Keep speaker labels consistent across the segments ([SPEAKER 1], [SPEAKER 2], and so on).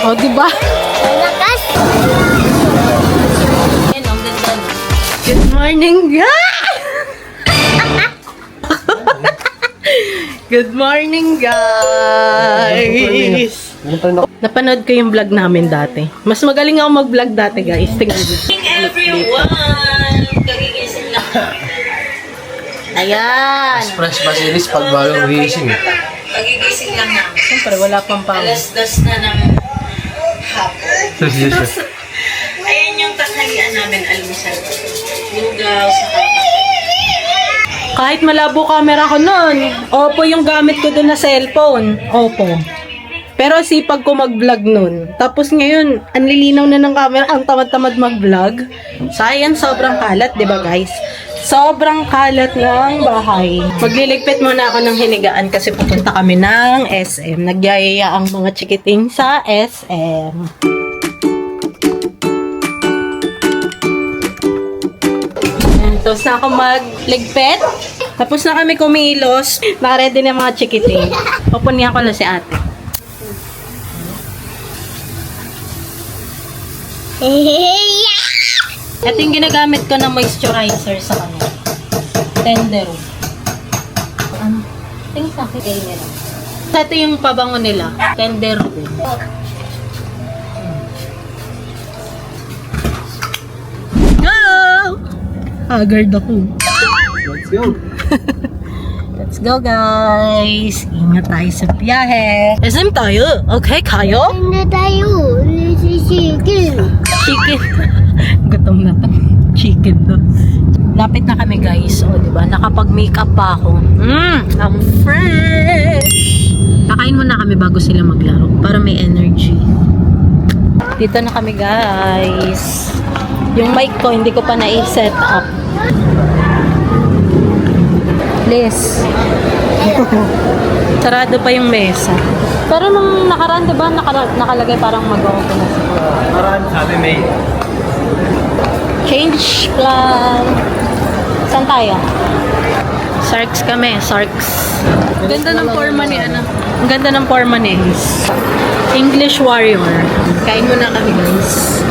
[SPEAKER 1] O, diba?
[SPEAKER 2] Malakas.
[SPEAKER 1] Good morning, guys! Good morning, guys! Napanood ko yung vlog namin dati. Mas magaling ako mag-vlog dati, guys. Tingnan niyo.
[SPEAKER 3] Everyone! Kagigising lang.
[SPEAKER 1] Ayan!
[SPEAKER 4] Fresh pa series pag bagong gising.
[SPEAKER 3] Kagigising lang na.
[SPEAKER 1] Siyempre, wala pang pang.
[SPEAKER 3] Alas-das na ng hapon. Ayan yung tanghalian namin, almusal. Lugaw sa
[SPEAKER 1] Kahit malabo camera ko noon, Oppo yung gamit ko doon na cellphone. Oppo. Pero sipag ko mag-vlog noon. Tapos ngayon, ang lilinaw na ng camera, ang tamad-tamad mag-vlog. Sayang, sobrang kalat, di ba guys? Sobrang kalat ng bahay. Magliligpit muna ako ng hinigaan kasi pupunta kami ng SM. Nagyayaya ang mga chikiting sa SM. Ayan, tapos na ako magligpit. Tapos na kami kumilos. Nakaready na mga chikiting. Pupunihan ko na si ate. Ito yung ginagamit ko na moisturizer sa kanya. Tender. Ano? Tingin sa akin. Ito yung pabango nila. Tender. Go! Haggard ako.
[SPEAKER 4] Let's go!
[SPEAKER 1] Let's go, guys! Ingat tayo sa biyahe. SM tayo. Okay, kayo?
[SPEAKER 2] Hindi tayo. Chicken.
[SPEAKER 1] Chicken. Gutom na to. Chicken to. Lapit na kami, guys. O, diba? Nakapag-makeup pa ako. I'm fresh! Kakain muna kami bago sila maglaro. Para may energy. Dito na kami, guys. Yung mic ko, hindi ko pa na-set up. Liz. Sarado pa yung mesa. Pero nung nakaraan, diba, nakalagay parang mag-open na siguro.
[SPEAKER 4] Marami sabi may
[SPEAKER 1] Change plan. Saan tayo? Sarks kami, Sarks. Ganda ng forma ni ano. Ang ganda ng forma ni Ace. English Warrior. Kain muna kami, guys.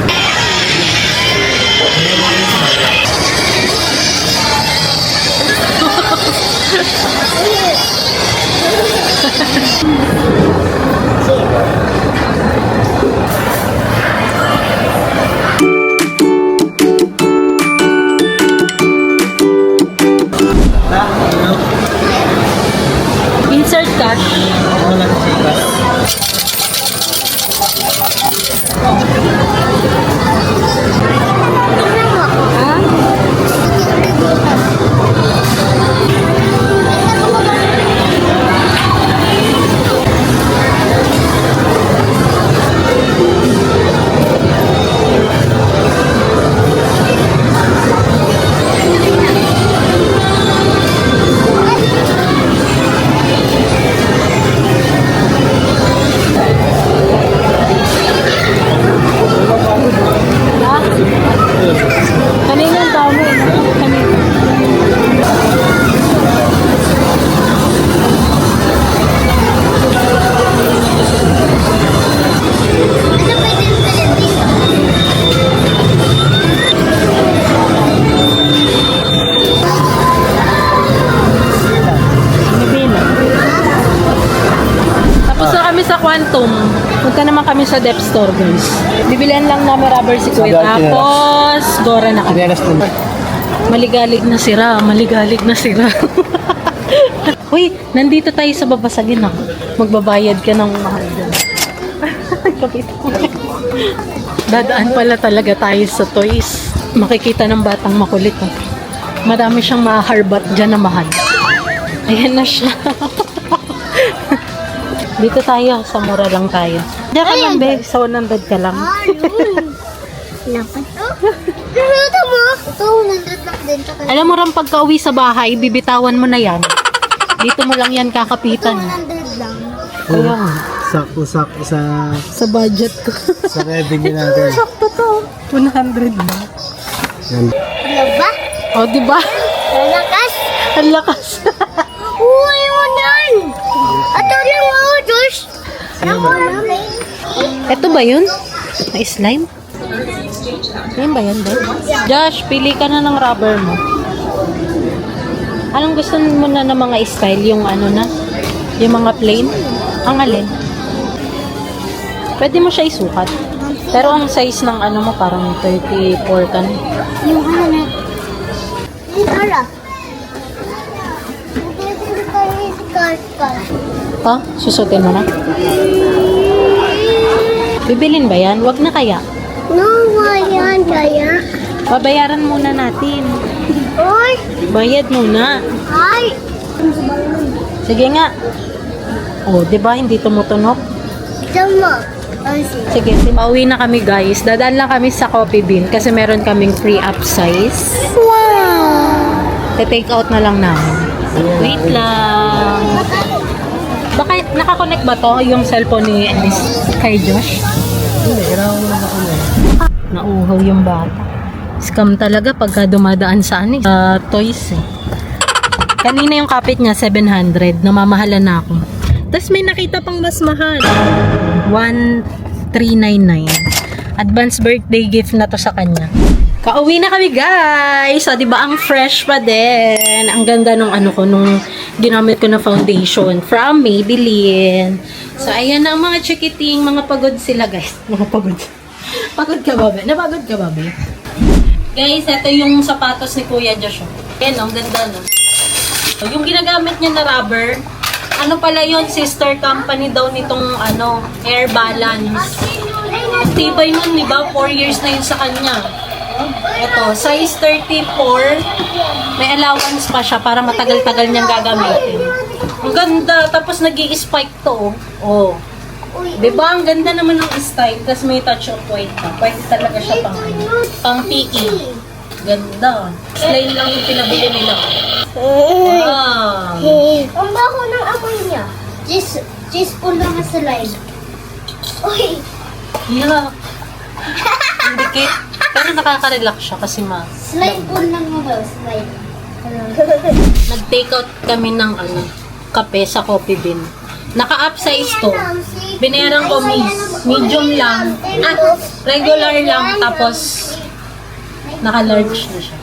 [SPEAKER 1] Insert cash.
[SPEAKER 4] wala na siya.
[SPEAKER 1] Kanina ang dami, no? Kanina. Tapos na kami sa Quantum. Punta naman kami sa Dep Store, guys. Bibilihan lang namin rubber si Kuya. Tapos, Gora na kami.
[SPEAKER 4] Kinelas na.
[SPEAKER 1] Maligalig na sira. Maligalig na sira. Uy, nandito tayo sa babasagin, ha? Magbabayad ka ng mahal dyan. Kapit ko. Dadaan pala talaga tayo sa toys. Makikita ng batang makulit, ha? Marami siyang maharbat dyan na mahal. Ayan na siya. Dito tayo, sa mura lang tayo. Diyan ka lang, be. Sa 100 ka lang.
[SPEAKER 2] Dapat. Ito mo. Ito, 100 lang din.
[SPEAKER 1] Alam mo rin, pagka uwi sa bahay, bibitawan mo na yan. Dito mo lang yan kakapitan.
[SPEAKER 2] 100 lang.
[SPEAKER 1] Kaya nga.
[SPEAKER 4] Sakto-sakto
[SPEAKER 1] Sa budget ko.
[SPEAKER 4] sa revenue natin.
[SPEAKER 1] Sakto to. 100 na.
[SPEAKER 4] Yan.
[SPEAKER 2] Ano ba?
[SPEAKER 1] O, diba?
[SPEAKER 2] Malakas.
[SPEAKER 1] Ang lakas.
[SPEAKER 2] Uy, mo yan. Ato lang ako, Josh. Ako lang.
[SPEAKER 1] Ito ba yun? May slime? Yan ba yan, Ben? Josh, pili ka na ng rubber mo. Anong gusto mo na ng mga style? Yung ano na? Yung mga plain? Ang alin? Pwede mo siya isukat. Pero ang size ng ano mo parang 34 ka na.
[SPEAKER 2] Yung ano na. Yung ara.
[SPEAKER 1] Ha? Susutin mo na? Bibilin ba yan? Wag na kaya.
[SPEAKER 2] No, yan kaya.
[SPEAKER 1] Babayaran muna natin.
[SPEAKER 2] Oy!
[SPEAKER 1] Bayad muna.
[SPEAKER 2] Ay!
[SPEAKER 1] Sige nga. Oh, 'di ba hindi tumutunog?
[SPEAKER 2] Tama. Ay,
[SPEAKER 1] Sige, pauwi na kami guys. Dadaan lang kami sa Coffee Bean kasi meron kaming free upsize.
[SPEAKER 2] wow!
[SPEAKER 1] Te-take out na lang namin. Wait lang. Baka nakakonect ba to yung cellphone ni kay Josh?
[SPEAKER 4] Hindi, kailangan mo na ako na.
[SPEAKER 1] Nauhaw yung bata. Scam talaga pagka dumadaan sa toys eh. Kanina yung kapit niya 700, namamahalan na ako. Tapos may nakita pang mas mahal. 1,399. Advance birthday gift na to sa kanya. Kauwi na kami guys. So, 'di ba ang fresh pa din. Ang ganda nung nung ginamit ko na foundation from Maybelline. So, ayan na ang mga chikiting, mga pagod sila guys. Mga pagod. Pagod ka ba, be? Napagod ka ba, be? Guys, ito yung sapatos ni Kuya Joshua. Ayan, ang ganda, no? So, yung ginagamit niya na rubber, ano pala yun, sister company daw nitong, Air Balance. Ang tibay nun, di ba? 4 years na yun sa kanya. Ito, size 34. May allowance pa siya para matagal-tagal niyang gagamitin. Ang ganda. Tapos nag-i-spike to, oh. Diba? Ang ganda naman ng style. Tapos may touch of white pa. Pwede talaga siya pang PE. Ganda. Slime lang yung pinabili nila. Wow.
[SPEAKER 2] Ang bako ng amoy niya. Cheese po lang sa slime. Uy!
[SPEAKER 1] Yeah. Ang dikit. Pero nakaka-relax siya kasi
[SPEAKER 2] Slime po lang mo daw. Slime.
[SPEAKER 1] nag-take out kami ng kape sa Coffee Bean. Naka-upsize to. Binayaran ko medium lang. Regular lang. Tapos, naka-large na siya.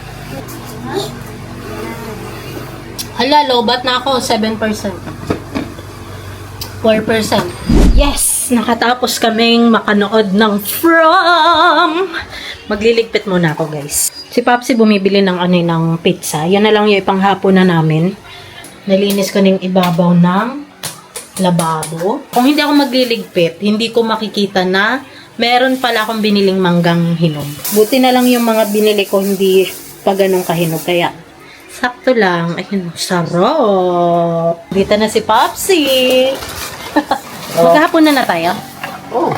[SPEAKER 1] Hala, lobat na ako. 7%. 4%. Yes! Nakatapos kaming makanood ng From! Magliligpit muna ako, guys. Si Papsi bumibili ng ng pizza. Yan na lang yung ipanghapon na namin. Nalinis ko ng ibabaw ng lababo. Kung hindi ako magliligpit, hindi ko makikita na meron pala akong biniling manggang hinog. Buti na lang yung mga binili ko hindi pa ganun kahinog. Kaya, sakto lang. Ayun, sarap. Dito na si Papsi. Maghapon na tayo?
[SPEAKER 4] Oh,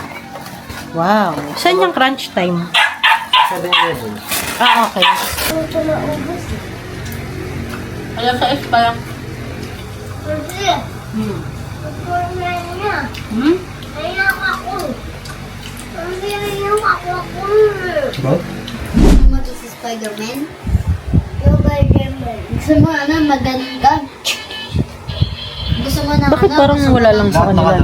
[SPEAKER 1] Wow. Saan yung crunch time?
[SPEAKER 4] 7-11.
[SPEAKER 1] Ah, okay.
[SPEAKER 2] Ito na ubos.
[SPEAKER 1] Alam sa F pa lang.
[SPEAKER 2] Kasi,
[SPEAKER 1] Hmm.
[SPEAKER 2] pagkunan niya.
[SPEAKER 1] Hmm?
[SPEAKER 2] Naiyak ako. Kasi naiyak ako.
[SPEAKER 4] Ba?
[SPEAKER 2] Gusto mo to si Spider-Man? Yung Spider-Man. Gusto mo maganda? Gusto mo na
[SPEAKER 1] Bakit parang wala lang sa kanila?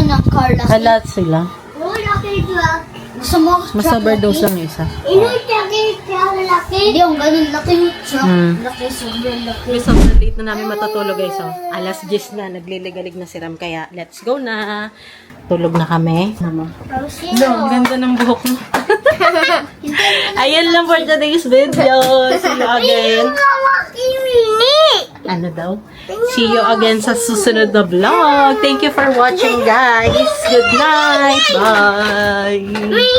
[SPEAKER 2] Na Carla.
[SPEAKER 1] Halat sila.
[SPEAKER 2] Oh, laki ka. Gusto mo?
[SPEAKER 1] Mas overdose lang yung isa.
[SPEAKER 2] Laki. Hindi, yung ganun laki yung truck.
[SPEAKER 1] Hmm.
[SPEAKER 2] Laki, sobrang laki.
[SPEAKER 1] May sobrang late na namin matutulog guys. So, alas 10 na, nagliligalig na si Ram. Kaya, let's go na. Tulog na kami. Ano? Ang ganda ng buhok mo. Ayan lang for today's video. See you again. Ano daw? See you again sa susunod na vlog. Thank you for watching guys. Good night. Bye.